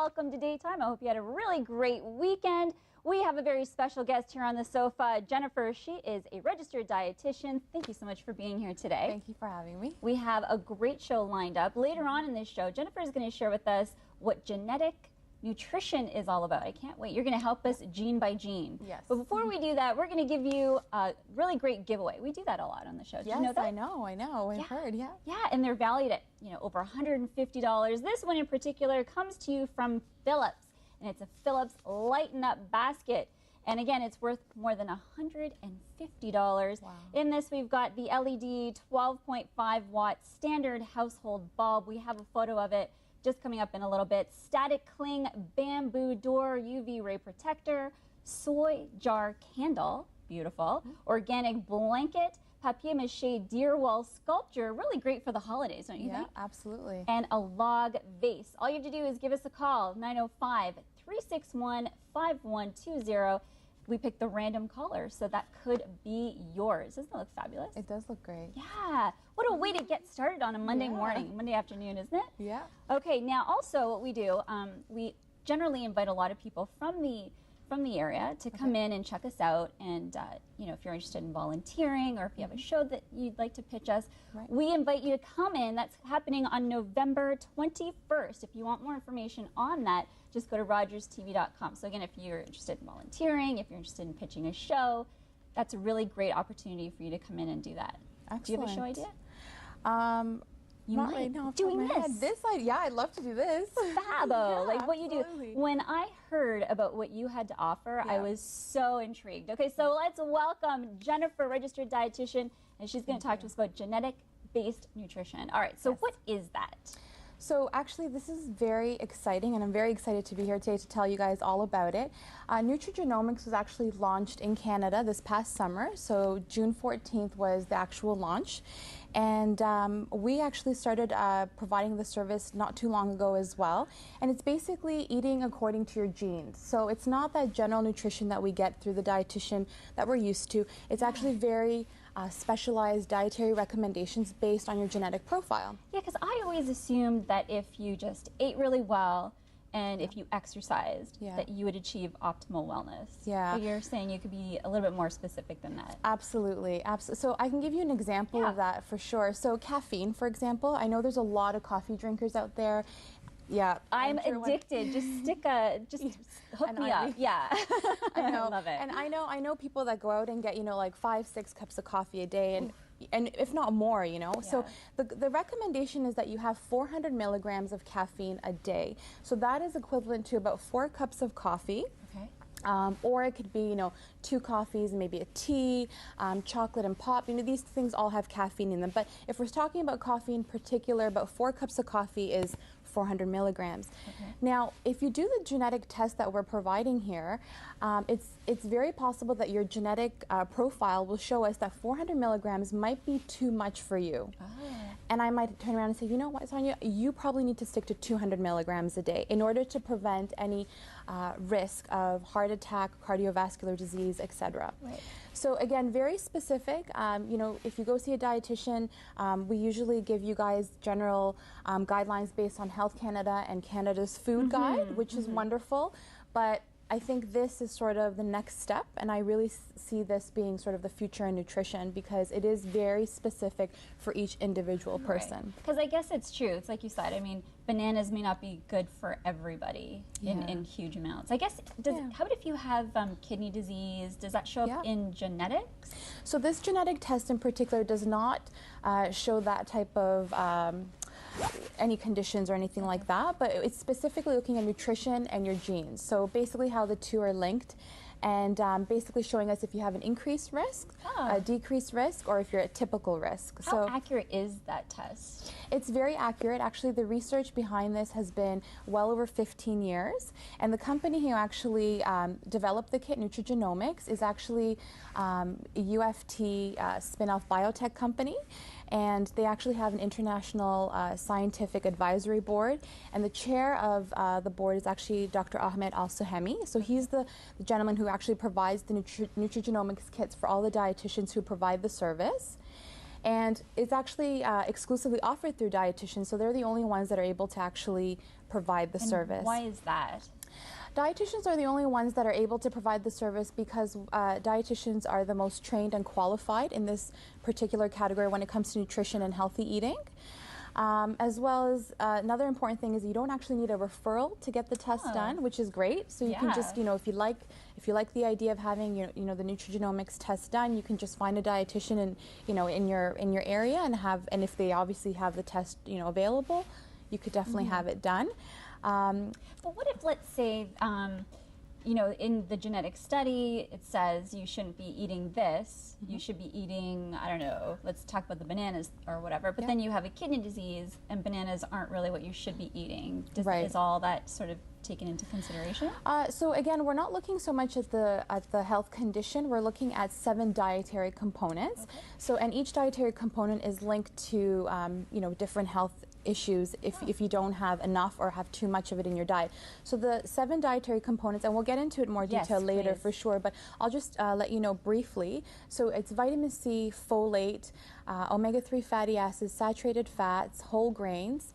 welcome to Daytime. I hope you had a really great weekend. We have a very special guest here on the sofa, Jennifer. She is a registered dietitian. Thank you so much for being here today. Thank you for having me. We have a great show lined up. Later on in this show, Jennifer is going to share with us what genetic nutrition is all about. I can't wait. You're going to help us gene by gene. Yes. But before we do that, we're going to give you a really great giveaway. We do that a lot on the show. Did Yes, you know that? I know. I've heard, yeah. Yeah, and they're valued at, over $150. This one in particular comes to you from Philips, and it's a Philips Lighten Up basket. And again, it's worth more than $150. Wow. In this, we've got the LED 12.5 watt standard household bulb. We have a photo of it just coming up in a little bit. Static cling bamboo door UV ray protector, soy jar candle, beautiful, organic blanket, papier-mâché deer wall sculpture, really great for the holidays, don't you think? Yeah, absolutely. And a log vase. All you have to do is give us a call, 905-361-5120. We picked the random caller, so that could be yours. Doesn't that look fabulous? It does look great. Yeah. What a way to get started on a Monday morning, Monday afternoon, isn't it? Yeah. Okay, now also what we do, we generally invite a lot of people from the area to come in and check us out, and if you're interested in volunteering or if you have a show that you'd like to pitch us, we invite you to come in. That's happening on November 21st. If you want more information on that, just go to rogerstv.com. So again, if you're interested in volunteering, if you're interested in pitching a show, that's a really great opportunity for you to come in and do that. Excellent. Do you have a show idea? You Not might. right now. Doing this. Yeah, I'd love to do this. Fabo, Yeah, like what you do. When I heard about what you had to offer, I was so intrigued. Okay, so let's welcome Jennifer, registered dietitian, and she's going to talk to us about genetic-based nutrition. All right, so what is that? So actually, this is very exciting, and I'm very excited to be here today to tell you guys all about it. Nutrigenomix was actually launched in Canada this past summer, so June 14th was the actual launch. And we actually started providing the service not too long ago as well. And it's basically eating according to your genes. So it's not that general nutrition that we get through the dietitian that we're used to. It's actually very specialized dietary recommendations based on your genetic profile. Yeah, because I always assumed that if you just ate really well and if you exercised, that you would achieve optimal wellness. Yeah. But you're saying you could be a little bit more specific than that. Absolutely. So I can give you an example of that for sure. So caffeine, for example, I know there's a lot of coffee drinkers out there. Yeah, I'm addicted. Just hook me up. Yeah, I know. I love it. And I know people that go out and get like 5-6 cups of coffee a day, and if not more, So the recommendation is that you have 400 milligrams of caffeine a day. So that is equivalent to about 4 cups of coffee. Okay. Or it could be, 2 coffees, maybe a tea, chocolate and pop. These things all have caffeine in them. But if we're talking about coffee in particular, about 4 cups of coffee is 400 milligrams. Okay. Now, if you do the genetic test that we're providing here, it's very possible that your genetic profile will show us that 400 milligrams might be too much for you. Oh. And I might turn around and say, you know what, Sonia, you probably need to stick to 200 milligrams a day in order to prevent any risk of heart attack, cardiovascular disease, etc. Right. So again, very specific. If you go see a dietitian, we usually give you guys general guidelines based on Health Canada and Canada's food guide, which is wonderful. But I think this is sort of the next step, and I really see this being sort of the future in nutrition because it is very specific for each individual person. Because I guess it's true. It's like you said. I mean, bananas may not be good for everybody in huge amounts. I guess, how about if you have kidney disease? Does that show up in genetics? So this genetic test in particular does not show that type of any conditions or anything like that, but it's specifically looking at nutrition and your genes. So basically how the two are linked, and basically showing us if you have an increased risk, a decreased risk, or if you're at typical risk. How accurate is that test? It's very accurate. Actually, the research behind this has been well over 15 years, and the company who actually developed the kit, Nutrigenomix, is actually a UFT spin-off biotech company. And they actually have an international scientific advisory board, and the chair of the board is actually Dr. Ahmed Al-Suhaimi. So he's the gentleman who actually provides the Nutrigenomix kits for all the dietitians who provide the service. And it's actually exclusively offered through dietitians, so they're the only ones that are able to actually provide the service. Why is that? Dietitians are the only ones that are able to provide the service because dietitians are the most trained and qualified in this particular category when it comes to nutrition and healthy eating. As well as another important thing is you don't actually need a referral to get the test done, which is great. So you can just, if you like the idea of having the Nutrigenomix test done, you can just find a dietitian in your area and if they obviously have the test available, you could definitely have it done. But what if, let's say, in the genetic study, it says you shouldn't be eating this. You should be eating, I don't know, let's talk about the bananas or whatever. But then you have a kidney disease, and bananas aren't really what you should be eating. Is all that sort of taken into consideration? So again, we're not looking so much at the health condition. We're looking at 7 dietary components. Okay. So, and each dietary component is linked to different health issues if you don't have enough or have too much of it in your diet. So the 7 dietary components, and we'll get into it in more detail later for sure, but I'll just let you know briefly. So it's vitamin C, folate, omega-3 fatty acids, saturated fats, whole grains,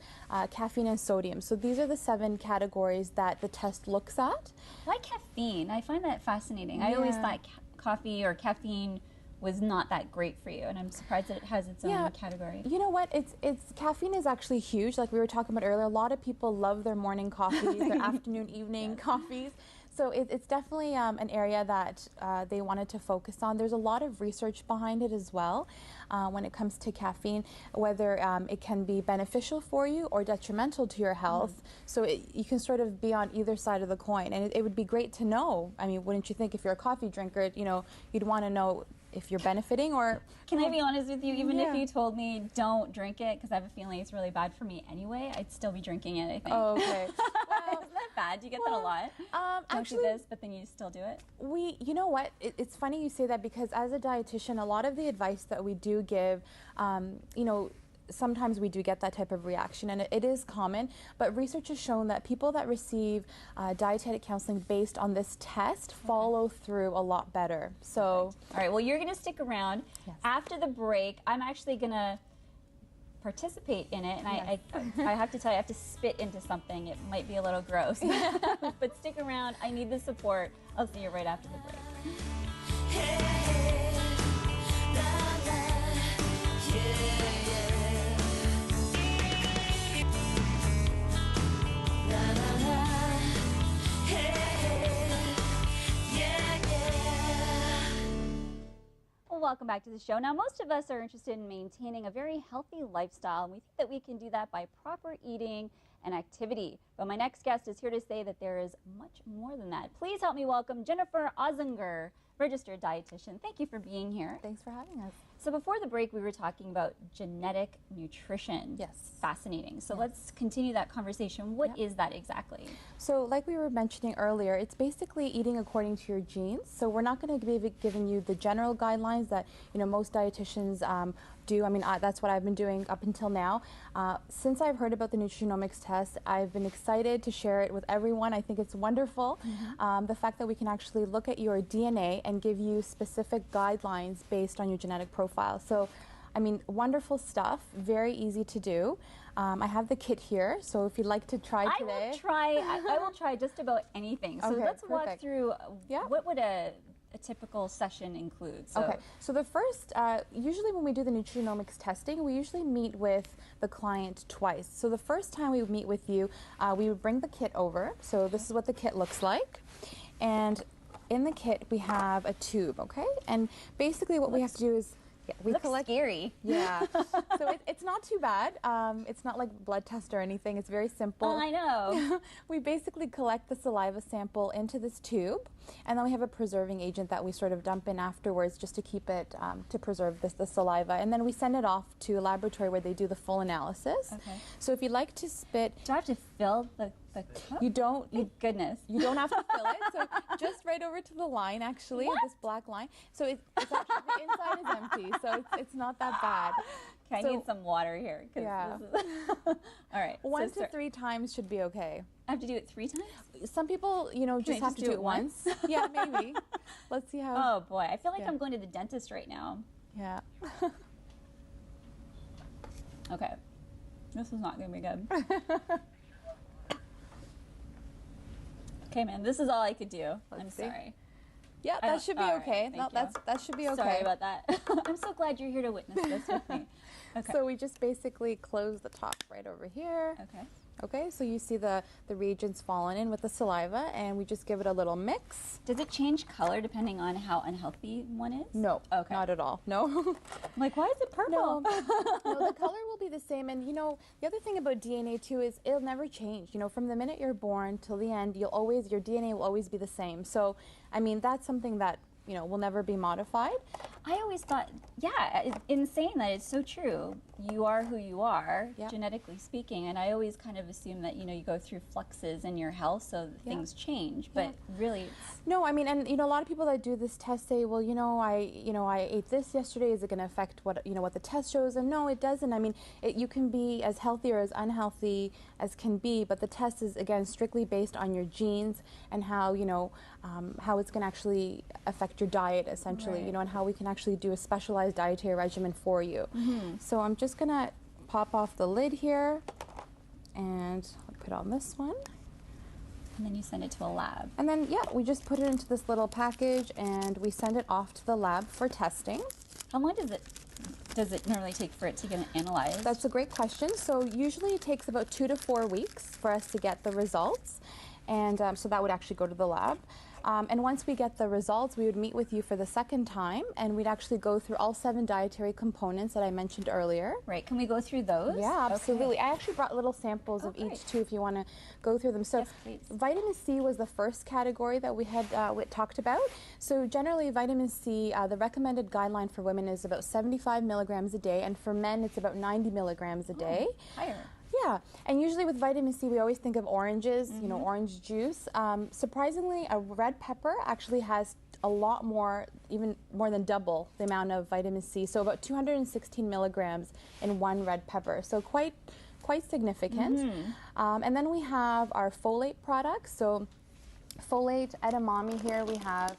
caffeine and sodium. So these are the 7 categories that the test looks at. Why caffeine? I find that fascinating. I always thought coffee or caffeine was not that great for you, and I'm surprised that it has its own category. You know what? It's caffeine is actually huge. Like we were talking about earlier, a lot of people love their morning coffees, their afternoon, evening coffees. So it's definitely an area that they wanted to focus on. There's a lot of research behind it as well when it comes to caffeine, whether it can be beneficial for you or detrimental to your health. So you can sort of be on either side of the coin, and it would be great to know. I mean, wouldn't you think if you're a coffee drinker, you'd want to know if you're benefiting or... Can I be honest with you? Even if you told me don't drink it, because I have a feeling it's really bad for me anyway, I'd still be drinking it, I think. Oh, okay. Well, isn't that bad? Do you get that a lot? Don't do this, but then you still do it? You know what? It's funny you say that because as a dietitian, a lot of the advice that we do give, sometimes we do get that type of reaction, and it is common, but research has shown that people that receive dietetic counseling based on this test follow through a lot better. So, all right, well, you're going to stick around. After the break, I'm actually going to participate in it, and I have to tell you, I have to spit into something. It might be a little gross, but stick around. I need the support. I'll see you right after the break. Welcome back to the show. Now, most of us are interested in maintaining a very healthy lifestyle, and we think that we can do that by proper eating and activity. But my next guest is here to say that there is much more than that. Please help me welcome Jennifer Ozsungur, registered dietitian. Thank you for being here. Thanks for having us. So before the break, we were talking about genetic nutrition. Yes. Fascinating. So let's continue that conversation. What is that exactly? So like we were mentioning earlier, it's basically eating according to your genes. So we're not going to be giving you the general guidelines that most dietitians do. I mean, that's what I've been doing up until now. Since I've heard about the Nutrigenomix test, I've been excited to share it with everyone. I think it's wonderful. The fact that we can actually look at your DNA and give you specific guidelines based on your genetic profile. So, I mean, wonderful stuff, very easy to do. I have the kit here, so if you'd like to try today. I will try just about anything. So let's walk through what would a typical session include. So. So the first, usually when we do the Nutrigenomix testing, we usually meet with the client twice. So the first time we would meet with you, we would bring the kit over. So this is what the kit looks like. And in the kit, we have a tube, and basically what we have to do is we collect. Scary. Yeah. So it's not too bad. It's not like blood test or anything. It's very simple. Oh, I know. We basically collect the saliva sample into this tube, and then we have a preserving agent that we sort of dump in afterwards just to keep it, to preserve the saliva. And then we send it off to a laboratory where they do the full analysis. So if you'd like to spit... Do I have to fill the cup? You don't. Thank goodness. You don't have to fill it. So just right over to the line, actually, this black line. So it's actually, the inside is empty, so it's not that bad. Okay, I need some water here. Yeah. This is all right. 1 to 3 times should be okay. I have to do it 3 times? Some people, just have to do it once. Yeah, maybe. Let's see how. Oh boy, I feel like I'm going to the dentist right now. Yeah. Okay. This is not going to be good. Okay, man, this is all I could do. I'm see. sorry. Yeah, that should be okay. Right, no, that should be okay. Sorry about that. I'm so glad you're here to witness this with me. Okay. So we just basically close the top right over here. Okay. Okay, so you see the reagents falling in with the saliva, and we just give it a little mix. Does it change color depending on how unhealthy one is? No, okay. Not at all. No. I'm like, why is it purple? No, the color will be the same. And you know, the other thing about DNA too is it'll never change. You know, from the minute you're born till the end, your DNA will always be the same. So, I mean, that's something that, you know, will never be modified. I always thought, yeah, it's insane that it's so true. You are who you are, genetically speaking, and I always kind of assume that, you know, you go through fluxes in your health, so things change, but really it's... No, I mean, and you know, a lot of people that do this test say, well, I ate this yesterday, is it going to affect what the test shows? And no, it doesn't. I mean, you can be as healthy or as unhealthy as can be, but the test is, again, strictly based on your genes and how, you know, how it's going to actually affect your diet, essentially, you know, and how we can actually do a specialized dietary regimen for you. So I'm just going to pop off the lid here, and I'll put on this one. And then you send it to a lab. And then, we just put it into this little package, and we send it off to the lab for testing. How long does it normally take for it to get analyzed? That's a great question. So usually it takes about 2 to 4 weeks for us to get the results. And so that would actually go to the lab. And once we get the results, we would meet with you for the second time, and we'd actually go through all 7 dietary components that I mentioned earlier. Right. Can we go through those? Yeah, absolutely. Okay. I actually brought little samples of each too, if you want to go through them. So yes, please. Vitamin C was the first category that we had talked about. So generally, vitamin C, the recommended guideline for women is about 75 milligrams a day, and for men, it's about 90 milligrams a day. Higher. Yeah, and usually with vitamin C, we always think of oranges, you know, orange juice. Surprisingly, a red pepper actually has a lot more, even more than double the amount of vitamin C. So about 216 milligrams in one red pepper. So quite significant. And then we have our folate products. So folate, edamame here we have.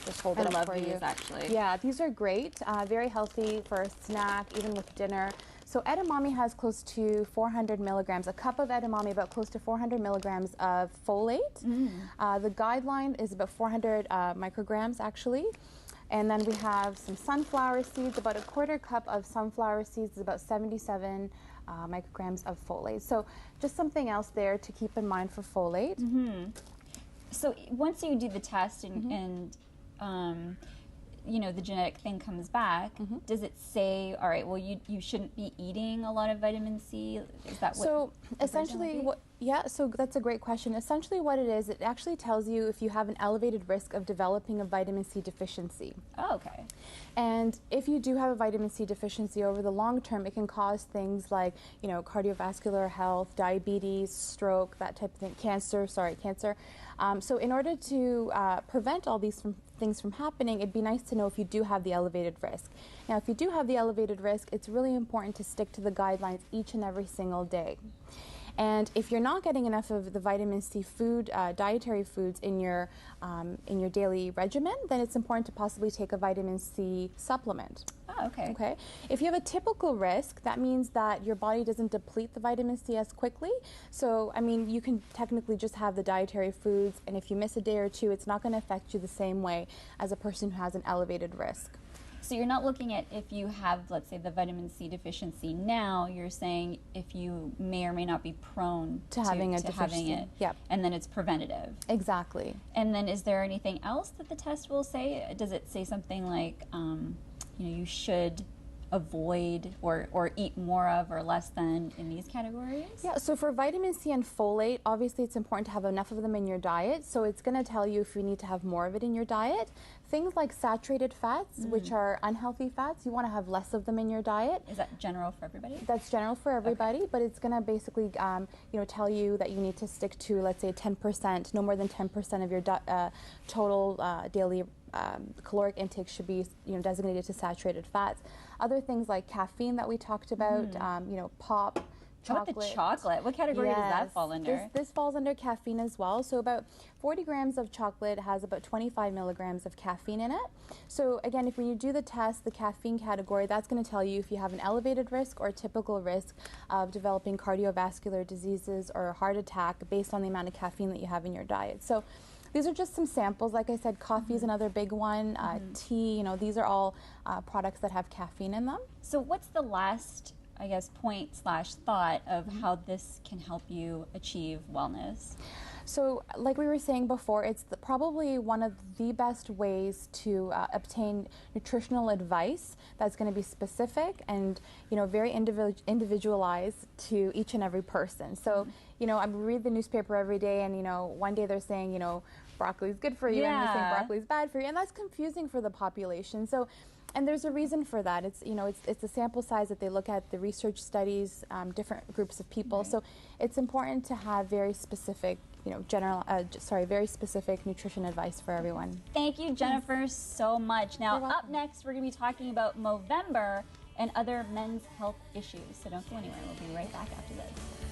Just hold it up for you. Actually. Yeah, these are great. Very healthy for a snack, even with dinner. So edamame has close to 400 milligrams. A cup of edamame, about close to 400 milligrams of folate. The guideline is about 400 micrograms, actually. And then we have some sunflower seeds. About a quarter cup of sunflower seeds is about 77 micrograms of folate. So just something else there to keep in mind for folate. So once you do the test and you know, the genetic thing comes back, does it say, all right, well, you shouldn't be eating a lot of vitamin C? Is that what? So essentially, so that's a great question. Essentially what it is, it actually tells you if you have an elevated risk of developing a vitamin C deficiency. Oh, okay. And if you do have a vitamin C deficiency over the long term, it can cause things like, you know, cardiovascular health, diabetes, stroke, that type of thing, cancer. So in order to prevent all these things from happening, it'd be nice to know if you do have the elevated risk. Now, if you do have the elevated risk, it's really important to stick to the guidelines each and every single day. And if you're not getting enough of the vitamin C food, dietary foods in your daily regimen, then it's important to possibly take a vitamin C supplement. Oh, okay. Okay. If you have a typical risk, that means that your body doesn't deplete the vitamin C as quickly. So, I mean, you can technically just have the dietary foods, and if you miss a day or two, it's not going to affect you the same way as a person who has an elevated risk. So you're not looking at if you have, let's say, the vitamin C deficiency now, you're saying if you may or may not be prone to having it. Yep. And then it's preventative. Exactly. And then is there anything else that the test will say? Does it say something like, you know, you should avoid or eat more of or less than in these categories? Yeah, so for vitamin C and folate, obviously it's important to have enough of them in your diet. So it's going to tell you if you need to have more of it in your diet. Things like saturated fats, which are unhealthy fats, you want to have less of them in your diet. Is that general for everybody? That's general for everybody, but it's going to basically you know, tell you that you need to stick to, let's say, 10%, no more than 10% of your total daily caloric intake should be, you know, designated to saturated fats. Other things like caffeine that we talked about, you know, pop, How about the chocolate? What category does that fall under? This falls under caffeine as well. So about 40 grams of chocolate has about 25 milligrams of caffeine in it. So again, if when you do the test, the caffeine category, that's going to tell you if you have an elevated risk or a typical risk of developing cardiovascular diseases or a heart attack based on the amount of caffeine that you have in your diet. So these are just some samples. Like I said, coffee is another big one. Tea, you know, these are all products that have caffeine in them. So what's the last, I guess, point/thought of how this can help you achieve wellness? So like we were saying before, it's probably one of the best ways to obtain nutritional advice that's going to be specific and, you know, very individualized to each and every person. So, you know, I read the newspaper every day and, you know, one day they're saying, you know, broccoli is good for you, and they're saying broccoli is bad for you, and that's confusing for the population. So, and there's a reason for that. It's, you know, it's a sample size that they look at, the research studies, different groups of people. So it's important to have very specific, you know, very specific nutrition advice for everyone. Thank you, Jennifer, so much. Now, up next, we're going to be talking about Movember and other men's health issues. So don't go anywhere. We'll be right back after this.